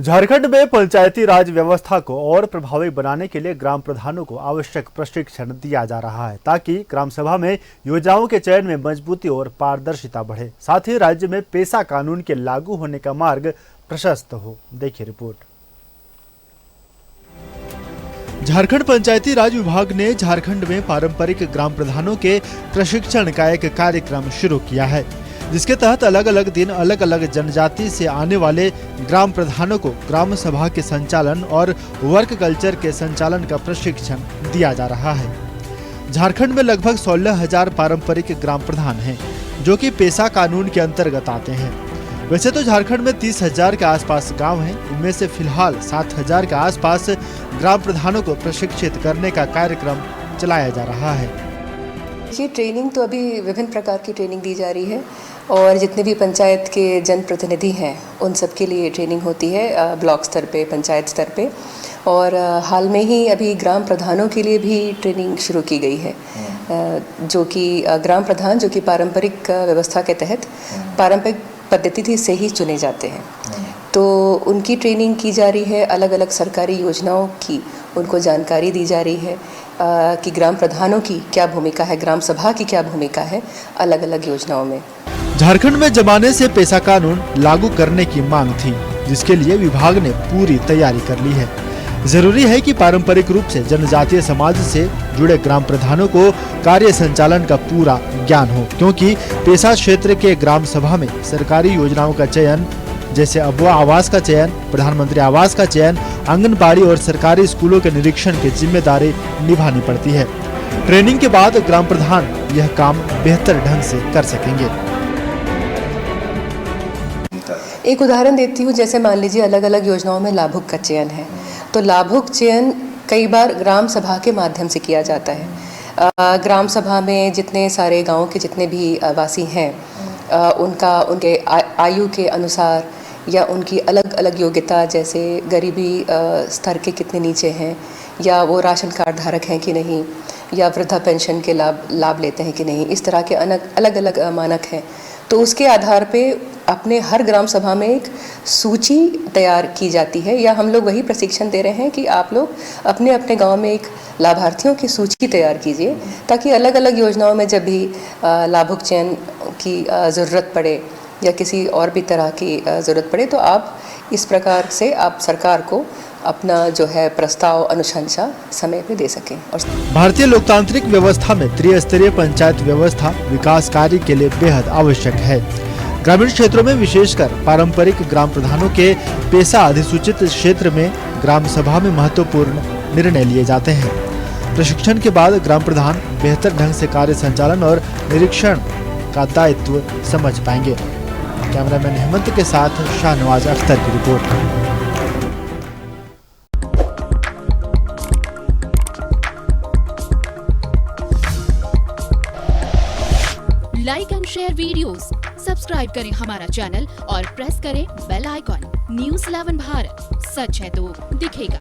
झारखंड में पंचायती राज व्यवस्था को और प्रभावी बनाने के लिए ग्राम प्रधानों को आवश्यक प्रशिक्षण दिया जा रहा है ताकि ग्राम सभा में योजनाओं के चयन में मजबूती और पारदर्शिता बढ़े। साथ ही राज्य में पेसा कानून के लागू होने का मार्ग प्रशस्त हो। देखिए रिपोर्ट। झारखंड पंचायती राज विभाग ने झारखंड में पारंपरिक ग्राम प्रधानों के प्रशिक्षण का एक कार्यक्रम शुरू किया है, जिसके तहत अलग अलग दिन अलग अलग जनजाति से आने वाले ग्राम प्रधानों को ग्राम सभा के संचालन और वर्क कल्चर के संचालन का प्रशिक्षण दिया जा रहा है। झारखंड में लगभग 16,000 पारंपरिक ग्राम प्रधान हैं, जो कि पेसा कानून के अंतर्गत आते हैं। वैसे तो झारखंड में 30,000 के आसपास गांव हैं। इनमें से फिलहाल 7,000 के आसपास ग्राम प्रधानों को प्रशिक्षित करने का कार्यक्रम चलाया जा रहा है। ये ट्रेनिंग तो अभी विभिन्न प्रकार की ट्रेनिंग दी जा रही है और जितने भी पंचायत के जनप्रतिनिधि हैं उन सब के लिए ट्रेनिंग होती है ब्लॉक स्तर पे, पंचायत स्तर पे। और हाल में ही अभी ग्राम प्रधानों के लिए भी ट्रेनिंग शुरू की गई है, जो कि ग्राम प्रधान जो कि पारंपरिक व्यवस्था के तहत पारंपरिक पद्धति से ही चुने जाते हैं, तो उनकी ट्रेनिंग की जा रही है। अलग अलग सरकारी योजनाओं की उनको जानकारी दी जा रही है कि ग्राम प्रधानों की क्या भूमिका है, ग्राम सभा की क्या भूमिका है अलग अलग योजनाओं में। झारखंड में जमाने से पेसा कानून लागू करने की मांग थी, जिसके लिए विभाग ने पूरी तैयारी कर ली है। जरूरी है कि पारंपरिक रूप से जनजातीय समाज से जुड़े ग्राम प्रधानों को कार्य संचालन का पूरा ज्ञान हो, क्योंकि पेसा क्षेत्र के ग्राम सभा में सरकारी योजनाओं का चयन, जैसे अबुआ आवास का चयन, प्रधानमंत्री आवास का चयन, आंगनबाड़ी और सरकारी स्कूलों के निरीक्षण की जिम्मेदारी निभानी पड़ती है। ट्रेनिंग के बाद ग्राम प्रधान यह काम बेहतर ढंग से कर सकेंगे। एक उदाहरण देती हूँ, जैसे मान लीजिए अलग अलग योजनाओं में लाभुक का चयन है, तो लाभुक चयन कई बार ग्राम सभा के माध्यम से किया जाता है। ग्राम सभा में जितने सारे गाँव के जितने भी वासी हैं उनके आयु के अनुसार या उनकी अलग अलग योग्यता, जैसे गरीबी स्तर के कितने नीचे हैं, या वो राशन कार्ड धारक हैं कि नहीं, या वृद्धा पेंशन के लाभ लेते हैं कि नहीं, इस तरह के अलग अलग मानक हैं। तो उसके आधार पे अपने हर ग्राम सभा में एक सूची तैयार की जाती है, या हम लोग वही प्रशिक्षण दे रहे हैं कि आप लोग अपने अपने गांव में एक लाभार्थियों की सूची तैयार कीजिए, ताकि अलग अलग योजनाओं में जब भी लाभुक चयन की ज़रूरत पड़े या किसी और भी तरह की ज़रूरत पड़े, तो आप इस प्रकार से आप सरकार को अपना जो है प्रस्ताव अनुशंसा समय पे दे सकें। और भारतीय लोकतांत्रिक व्यवस्था में त्रिस्तरीय पंचायत व्यवस्था विकास कार्य के लिए बेहद आवश्यक है। ग्रामीण क्षेत्रों में विशेषकर पारंपरिक ग्राम प्रधानों के पेसा अधिसूचित क्षेत्र में ग्राम सभा में महत्वपूर्ण निर्णय लिए जाते हैं। प्रशिक्षण के बाद ग्राम प्रधान बेहतर ढंग से कार्य संचालन और निरीक्षण का दायित्व समझ पाएंगे। कैमरामैन हेमंत के साथ शाहनवाज अख्तर की report. Like and share videos, subscribe करें हमारा चैनल और प्रेस करें बेल आइकॉन। News 11 भारत, सच है तो दिखेगा।